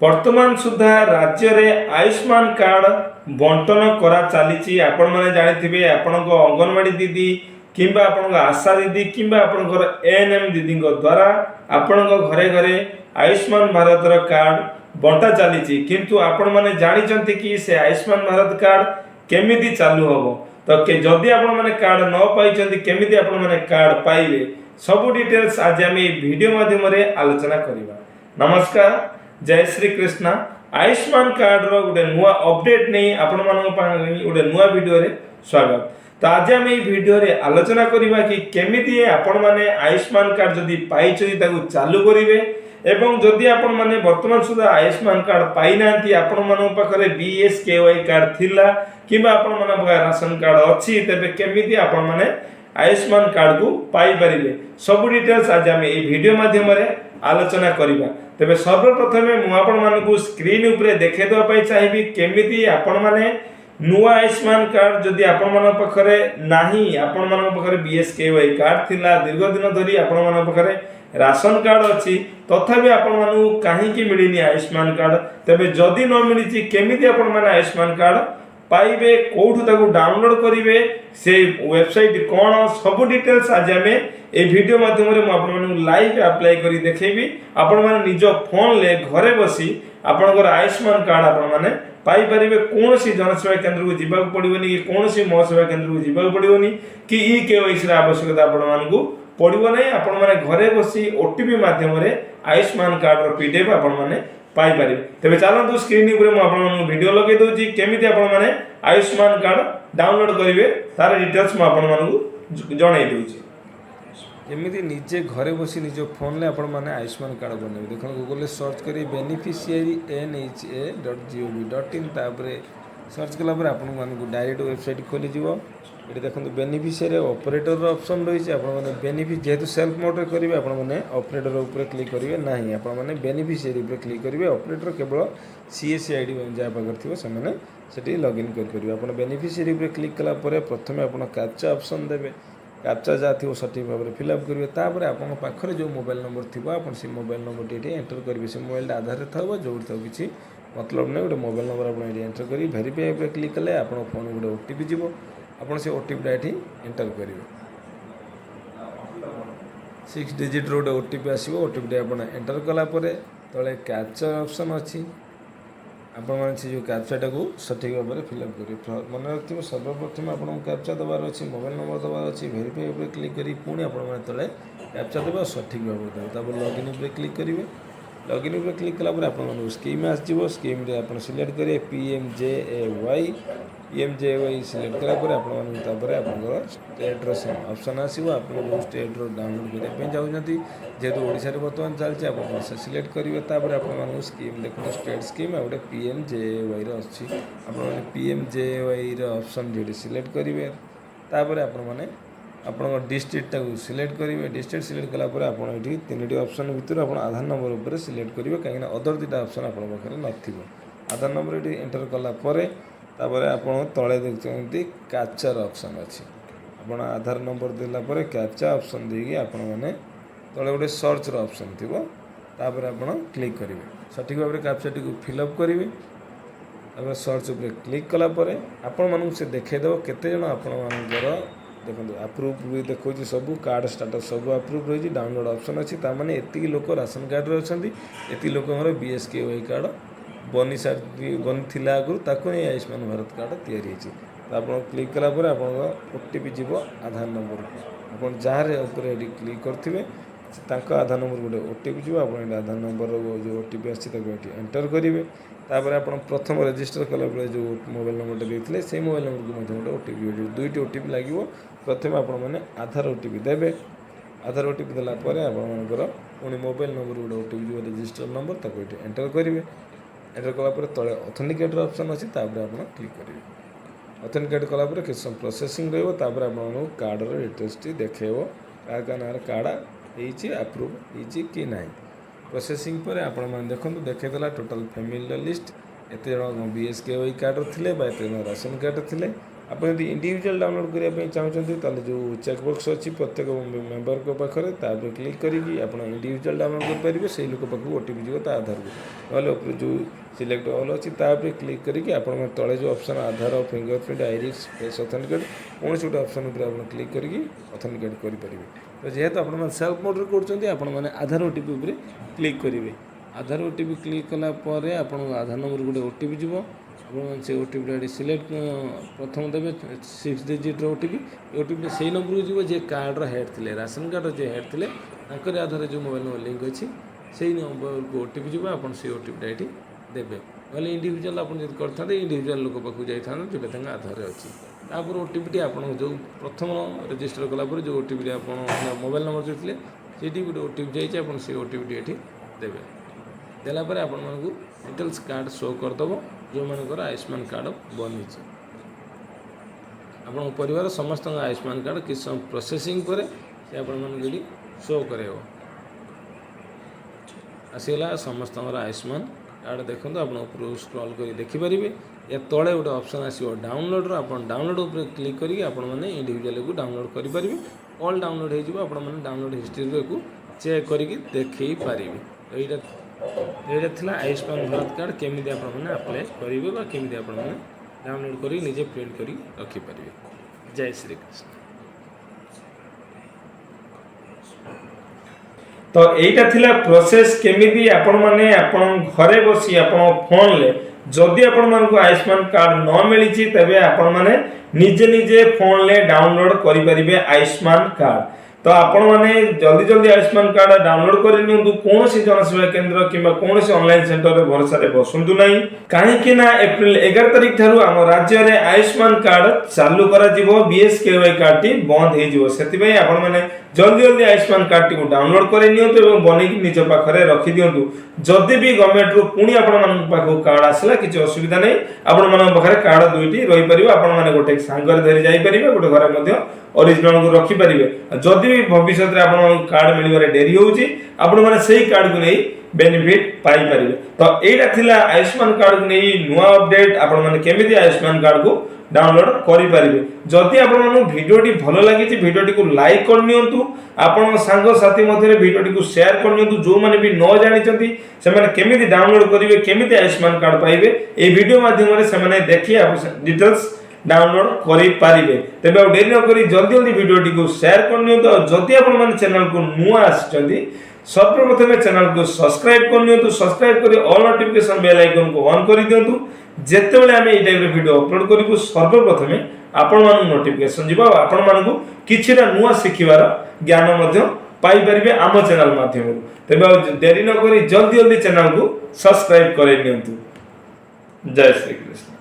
वर्तमान सुधा राज्य रे आयुष्मान कार्ड बंटन करा चली। आपण मैंने जानी आपण अंगनवाड़ी दीदी किंबा आपण आशा दीदी किंबा आपण एएनएम दीदी द्वारा आपण घरे घरे आयुष्मान भारत कार्ड बंटा चली। किंतु आपण मैंने जानी कि से आयुष्मान भारत कार्ड केमिति चालू हम तो जदि आपण मैंने कार्ड न पाई केमिति आपण मैंने कार्ड पाइबे सब डिटेल्स आज आम वीडियो माध्यम आलोचना करवा। नमस्कार, जय श्री कृष्णा। आयुष्मान कार्ड रो गोटे नुआ अपडेट नहीं आपण गोटे नुआ वीडियो रे स्वागत। तो आज आम वीडियो रे आलोचना करवा कि केमिति आपण माने आयुष्मान कार्ड जदि पाई चालू करेंगे एवं जदि आपण माने वर्तमान सुधा आयुष्मान कार्ड पाई नांती आपण मानो पाखरे बीएसकेवाई कार्ड थिला किबा आपण माने राशन कार्ड अछि तबे केमिति आपण माने आयुष्मान कार्ड को पाई परिबे सब डिटेल्स आज आम ए वीडियो माध्यम रे आलोचना करवा। तेबे सर्वप्रथम मु आपण मानकु स्क्रीन उपरे देखे दवा पई चाहिबी केमिति आपण माने नुआ आयुष्मान कार्ड जदि आपण मान पाखरे नाही आपण मान पाखरे बीएसकेवाई कार्ड थिला दीर्घ दिन धरी आपण मान पाखरे राशन कार्ड अछि तथापि आपण मानू काहीकि मिलिनी आयुष्मान कार्ड। तेबे जदि न मिलिछि केमिति आपण माने आयुष्मान कार्ड पाइबे कोठु ताकू डाउनलोड करिवे से वेबसाइट कोन सब डिटेल्स आज आमे ए वीडियो माध्यम रे म आपण मानू लाइव अप्लाई करी देखेबी। आपण माने निज फोन ले घरे बसी आपनकर आयुष्मान कार्ड आपण माने पाई परिबे। कोनोसी जनसेवा केंद्र को जीवा पड़िबोनी कि कोनोसी महासेवा केंद्र को जीवा पड़िबोनी कि ई केवाईसी रा आवश्यकता आपण मानकू पड़िबो नै। आपण माने घरे बसी ओटीपी माध्यम रे आयुष्मान कार्ड रो पीडीएफ आपण माने पाई परिबे। तबे चलंतु स्क्रीन ऊपर म आपण मानकू वीडियो लगे दोची केमिति आपण माने आयुष्मान कार्ड डाउनलोड करिवे तार डिटेल्स म आपण मानकू जणाई दोची। एमती निजे घरे बसी निज फोन ले आपण माने आयुष्मान कार्ड बनेबे। देखो गूगल ले सर्च करी बेनिफिशियरी NHA.gov.in तापरे सर्च कला पर आपण मानकू डायरेक्ट वेबसाइट खोली जीवो। एठी देखंतु बेनिफिशियरी ऑपरेटर रो ऑप्शन रही छै। आपण माने बेनिफिट जेहेतु सेल्फ मोड रे करिवे आपण माने ऑपरेटर ऊपर क्लिक करिवे नाही आपण माने बेनिफिशियरी ऊपर क्लिक करिवे। ऑपरेटर केवल CSC आईडी जा पाकर थिबो से माने सेठी लॉगिन कर परिवे। आपण बेनिफिशियरी ऊपर क्लिक कला पर प्रथमे आपण कैप्चा ऑप्शन देबे। कैप्चा जहाँ थी सठिक भाव में फिलअप करेंगे। तापर आप पाखे जो मोबाइल नंबर थी आप मोबाइल नंबर टी एंटर करेंगे। से मोबाइल आधार था जो किसी मतलब नहीं गोटे मोबाइल नंबर आप एंटर कर भेरीफाई पर क्लिक कले आप फोन गोटे ओटीपी जीव आप से ओटीपीटा ये एंटर करेंगे। 6 डिजिट गोटे ओटीपी आसो ओटीपीटा आप एंटर कलापर तले कैप्चा ऑप्शन अच्छी आपण से जो कैप्चाटा को सठिक भाव में फिलअप करेंगे। मन रखिए सर्वप्रथम आप कैप्चा दबार अच्छी मोबाइल नंबर दबार अच्छी भेरीफाई पर क्लिक करी पुणी आप तले कैप्चा देवा सठिक भाव में देवे। तापर लॉगिन पर क्लिक करेंगे। लॉगिन पर क्लिक कलापर आप स्कीम आसो स्कीम आप सिलेक्ट करेंगे PMJAY सिलेक्ट कलापर आप स्टेट ऑप्शन आसो आप स्टेट डाउनलोड करने चाहते जेहेतु ओडिशा रे बर्तमान चलती आप सिलेक्ट करेंगे। तापर आप स्कीम देखो स्टेट स्कीम गोटे PMJAY अच्छी आप PMJAY ऑप्शन जो सिलेक्ट करेंगे। तापर आप डिस्ट्रिक्ट सिलेक्ट करेंगे। डिस्ट्रिक्ट सिलेक्ट कलापर आप तीन ऑप्शन भितर आप आधार नंबर उपर सिलेक्ट करेंगे कहीं अदर दुटा ऑप्शन आप नथिबो। आधार नंबर ये एंटर कलापर तापर आप तले देखते कैप्चर ऑप्शन अच्छी आप आधार नंबर देलापर कैप्चा ऑप्शन देगी आप तले गोटे सर्च ऑप्शन थी तापर आप क्लिक करेंगे। सठिक भाव में कैप्चाटी को फिलअप करेंगे। तापर सर्च उपर क्लिक कलापर आपण से देखईदेव केते जण आपणकर देखो अप्रूव भी देखो सब कार्ड स्टाटस सब अप्रूव रही। डाउनलोड ऑप्शन अच्छी ताने एति लोक राशन कार्ड रे अछंती एति लोकଙ୍କର BSKY कार्ड बनी बनी थिला आगु ताको नहीं आयुष्मान भारत कार्ड तैयारी होती। तो आप क्लिक कलापर आप ओटीपी जीव आधार नंबर आप जहाँ ऊपर क्लिक करेंगे आधार नंबर गोटे ओटीपी जीव आप आधार नंबर जो ओटीपी आसी एंटर करेंगे। तापर आप प्रथम रजिस्टर कलापर जो मोबाइल नंबर देते से मोबाइल नंबर को गोटे ओटीपी दुईटी ओटीपी लगे। प्रथम आप आधार ओटीपी देवे। आधार ओटीपी देलापर आपर पुणी मोबाइल नंबर गोटे ओटीपी जो रजिस्टर नंबर ताको ये एंटर करेंगे। एंटर कलापर तले ऑथेंटिकेटर ऑप्शन अच्छी आप क्लिक करेंगे। ऑथेंटिकेट कलापर किसी समय प्रोसेसिंग रहा कार्ड डिटेल्स देखेब क्या ना कार्ड अप्रूव कि ना। प्रोसेसिंग पर आप देखो देखला टोटाल फैमिली लिस्ट एत जन BSKY कार्ड थे एत जन राशन कार्ड थे ଆପଣ ଯଦି ଇଣ୍ଡିଭିଜୁଆଲ୍ ଡାଉନଲୋଡ଼ କରିବା ପାଇଁ ଚାହୁଁଛନ୍ତି ତାହେଲେ ଯେଉଁ ଚେକବକ୍ସ ଅଛି ପ୍ରତ୍ୟେକ ମେମ୍ବରଙ୍କ ପାଖରେ ତା ଉପରେ କ୍ଲିକ୍ କରିକି ଆପଣ ଇଣ୍ଡିଭିଜୁଆଲ୍ ଡାଉନଲୋଡ଼ କରିପାରିବେ। ସେଇ ଲୋକ ପାଖକୁ OTP ଯିବ ତା ଆଧାରକୁ। ନହେଲେ ଉପରେ ଯେଉଁ ସିଲେକ୍ଟ ଅଲ୍ ଅଛି ତା ଉପରେ କ୍ଲିକ୍ କରିକି ଆପଣଙ୍କ ତଳେ ଯେଉଁ ଅପସନ୍ ଆଧାର, ଫିଙ୍ଗରପ୍ରିଣ୍ଟ, ଆଇରିସ୍, ଫେସ୍ ଅଥେଣ୍ଟିକେଟ୍ କୌଣସି ଗୋଟେ ଅପସନ୍ ଉପରେ ଆପଣ କ୍ଲିକ୍ କରିକି ଅଥେଣ୍ଟିକେଟ୍ କରିପାରିବେ। ତ ଯେହେତୁ ଆପଣମାନେ ସେଲ୍ଫ ମୋଡ଼ରେ କରୁଛନ୍ତି ଆପଣମାନେ ଆଧାର OTP ଉପରେ କ୍ଲିକ୍ କରିବେ। ଆଧାର OTP କ୍ଲିକ୍ କଲା ପରେ ଆପଣଙ୍କ ଆଧାର ନମ୍ବରକୁ ଗୋଟେ OTP ଯିବ। ଆପଣମାନେ ସେ OTPଟା ଏଠି ସିଲେକ୍ଟ ପ୍ରଥମ ଦେବେ 6 ଡିଜିଟ୍ର OTP। OTPଟା ସେଇ ନମ୍ବରକୁ ଯିବ ଯେ କାର୍ଡ଼ର ହେଡ଼୍ ଥିଲେ, ରାସନ କାର୍ଡ଼ର ଯେ ହେଡ଼୍ ଥିଲେ ତାଙ୍କରି ଆଧାରରେ ଯେଉଁ ମୋବାଇଲ୍ ନମ୍ବର ଲିଙ୍କ୍ ଅଛି ସେଇ ନମ୍ବରକୁ OTP ଯିବ। ଆପଣ ସେଇ OTPଟା ଏଠି ଦେବେ। ନହେଲେ ଇଣ୍ଡିଭିଜୁଆଲ୍ ଆପଣ ଯଦି କରିଥାନ୍ତେ ଇଣ୍ଡିଭିଜୁଆଲ୍ ଲୋକ ପାଖକୁ ଯାଇଥାନ୍ତେ ଯେଉଁଟା ତାଙ୍କ ଆଧାରରେ ଅଛି। ତାପରେ OTPଟି ଆପଣଙ୍କ ଯେଉଁ ପ୍ରଥମ ରେଜିଷ୍ଟର କଲା ପରେ ଯେଉଁ OTPଟି ଆପଣ ମୋବାଇଲ୍ ନମ୍ବର ଯେଉଁ ଥିଲେ ସେଇଠି ଗୋଟେ OTP ଯାଇଛି, ଆପଣ ସେଇ OTPଟି ଏଠି ଦେବେ। ଦେଲା ପରେ ଆପଣମାନଙ୍କୁ ଡିଟେଲ୍ସ କାର୍ଡ଼ ଶୋ କରିଦେବ ଯେଉଁମାନଙ୍କର ଆୟୁଷ୍ମାନ କାର୍ଡ଼ ବନିଛି। ଆପଣଙ୍କ ପରିବାର ସମସ୍ତଙ୍କ ଆୟୁଷ୍ମାନ କାର୍ଡ଼ କିଛି ସମୟ ପ୍ରୋସେସିଂ ପରେ ସେ ଆପଣମାନଙ୍କୁ ଏଠି ଶୋ କରାଇବ। ଆସିଗଲା ସମସ୍ତଙ୍କର ଆୟୁଷ୍ମାନ କାର୍ଡ଼ ଦେଖନ୍ତୁ। ଆପଣ ଉପରକୁ ସ୍କ୍ରଲ୍ କରି ଦେଖିପାରିବେ। ଏ ତଳେ ଗୋଟେ ଅପସନ୍ ଆସିବ ଡାଉନଲୋଡ଼ର। ଆପଣ ଡାଉନଲୋଡ଼ ଉପରେ କ୍ଲିକ୍ କରିକି ଆପଣମାନେ ଇଣ୍ଡିଭିଜୁଆଲକୁ ଡାଉନଲୋଡ଼ କରିପାରିବେ। ଅଲ୍ ଡାଉନଲୋଡ଼ ହେଇଯିବ। ଆପଣମାନେ ଡାଉନଲୋଡ଼ ହିଷ୍ଟ୍ରିରୁ ଏକୁ ଚେକ୍ କରିକି ଦେଖେଇ ପାରିବେ। ଏଇଟା ଥିଲା ଆୟୁଷ୍ମାନ ଭାରତ କାର୍ଡ଼ କେମିତି ଆପଣମାନେ ଆପ୍ଲାଏ କରିବେ ବା କେମିତି ଆପଣମାନେ ଡାଉନଲୋଡ଼ କରି ନିଜେ ପ୍ରିଣ୍ଟ କରି ରଖିପାରିବେ। ଜୟ ଶ୍ରୀକୃଷ୍ଣ। ତ ଏଇଟା ଥିଲା ପ୍ରୋସେସ କେମିତି ଆପଣମାନେ ଆପଣ ଘରେ ବସି ଆପଣ ଫୋନରେ ଯଦି ଆପଣମାନଙ୍କୁ ଆୟୁଷ୍ମାନ କାର୍ଡ଼ ନ ମିଳିଛି ତେବେ ଆପଣମାନେ ନିଜେ ନିଜେ ଫୋନରେ ଡାଉନଲୋଡ଼ କରିପାରିବେ ଆୟୁଷ୍ମାନ କାର୍ଡ଼। ତ ଆପଣମାନେ ଜଲ୍ଦି ଜଲ୍ଦି ଆୟୁଷ୍ମାନ କାର୍ଡ଼ ଡାଉନଲୋଡ଼ କରି ନିଅନ୍ତୁ। କୌଣସି ଜନସେବା କେନ୍ଦ୍ର କିମ୍ବା କୌଣସି ଅନଲାଇନ୍ ସେଣ୍ଟରରେ ଭରସାରେ ବସନ୍ତୁ ନାହିଁ, କାହିଁକି ନା ଏପ୍ରିଲ 11 ତାରିଖ ଠାରୁ ଆମ ରାଜ୍ୟରେ ଆୟୁଷ୍ମାନ କାର୍ଡ଼ ଚାଲୁ କରାଯିବ। BSKY କାର୍ଡ଼ଟି ବନ୍ଦ ହେଇଯିବ। ସେଥିପାଇଁ ଆପଣମାନେ ଜଲ୍ଦି ଜଲ୍ଦି ଆୟୁଷ୍ମାନ କାର୍ଡ଼ଟିକୁ ଡାଉନଲୋଡ଼ କରି ନିଅନ୍ତୁ ଏବଂ ବନେଇକି ନିଜ ପାଖରେ ରଖିଦିଅନ୍ତୁ। ଯଦି ବି ଗଭର୍ଣ୍ଣମେଣ୍ଟରୁ ପୁଣି ଆପଣମାନଙ୍କ ପାଖକୁ କାର୍ଡ଼ ଆସିଲା କିଛି ଅସୁବିଧା ନାହିଁ, ଆପଣମାନଙ୍କ ପାଖରେ କାର୍ଡ଼ ଦୁଇଟି ରହିପାରିବ। ଆପଣମାନେ ଗୋଟେ ସାଙ୍ଗରେ ଧରି ଯାଇପାରିବେ, ଗୋଟେ ଘରେ ମଧ୍ୟ ଅରିଜିନାଲକୁ ରଖିପାରିବେ। ଯଦି ବି ଭବିଷ୍ୟତରେ ଆପଣଙ୍କୁ କାର୍ଡ଼ ମିଳିବାରେ ଡେରି ହେଉଛି ଆପଣମାନେ ସେଇ କାର୍ଡ଼କୁ ନେଇ ବେନିଫିଟ୍ ପାଇପାରିବେ। ତ ଏଇଟା ଥିଲା ଆୟୁଷ୍ମାନ କାର୍ଡ଼କୁ ନେଇ ନୂଆ ଅପଡେଟ୍। ଆପଣମାନେ କେମିତି ଆୟୁଷ୍ମାନ କାର୍ଡ଼କୁ ଡାଉନଲୋଡ଼ କରିପାରିବେ। ଯଦି ଆପଣମାନଙ୍କୁ ଭିଡ଼ିଓଟି ଭଲ ଲାଗିଛି ଭିଡ଼ିଓଟିକୁ ଲାଇକ୍ କରିନିଅନ୍ତୁ। ଆପଣଙ୍କ ସାଙ୍ଗସାଥି ମଧ୍ୟରେ ଭିଡ଼ିଓଟିକୁ ସେୟାର କରିନିଅନ୍ତୁ। ଯେଉଁମାନେ ବି ନ ଜାଣିଛନ୍ତି ସେମାନେ କେମିତି ଡାଉନଲୋଡ଼ କରିବେ, କେମିତି ଆୟୁଷ୍ମାନ କାର୍ଡ଼ ପାଇବେ ଏହି ଭିଡ଼ିଓ ମାଧ୍ୟମରେ ସେମାନେ ଦେଖି ଡିଟେଲ୍ସ ଡାଉନଲୋଡ଼ କରିପାରିବେ। ତେବେ ଆଉ ଡେରି ନ କରି ଜଲ୍ଦି ଜଲ୍ଦି ଭିଡ଼ିଓଟିକୁ ସେୟାର କରିନିଅନ୍ତୁ। ଆଉ ଯଦି ଆପଣମାନେ ଚ୍ୟାନେଲକୁ ନୂଆ ଆସିଛନ୍ତି ସର୍ବପ୍ରଥମେ ଚ୍ୟାନେଲକୁ ସବସ୍କ୍ରାଇବ୍ କରିନିଅନ୍ତୁ। ସବସ୍କ୍ରାଇବ୍ କରି ଅଲ୍ ନୋଟିଫିକେସନ୍ ବେଲ୍ ଆଇକନ୍କୁ ଅନ୍ କରିଦିଅନ୍ତୁ। ଯେତେବେଳେ ଆମେ ଏଇ ଟାଇପ୍ର ଭିଡ଼ିଓ ଅପଲୋଡ଼ କରିବୁ ସର୍ବପ୍ରଥମେ ଆପଣମାନଙ୍କୁ ନୋଟିଫିକେସନ୍ ଯିବ ଆଉ ଆପଣମାନଙ୍କୁ କିଛିଟା ନୂଆ ଶିଖିବାର ଜ୍ଞାନ ମଧ୍ୟ ପାଇପାରିବେ ଆମ ଚ୍ୟାନେଲ ମାଧ୍ୟମରୁ। ତେବେ ଆଉ ଡେରି ନ କରି ଜଲ୍ଦି ଜଲ୍ଦି ଚ୍ୟାନେଲକୁ ସବସ୍କ୍ରାଇବ୍ କରାଇ ନିଅନ୍ତୁ। ଜୟ ଶ୍ରୀକୃଷ୍ଣ।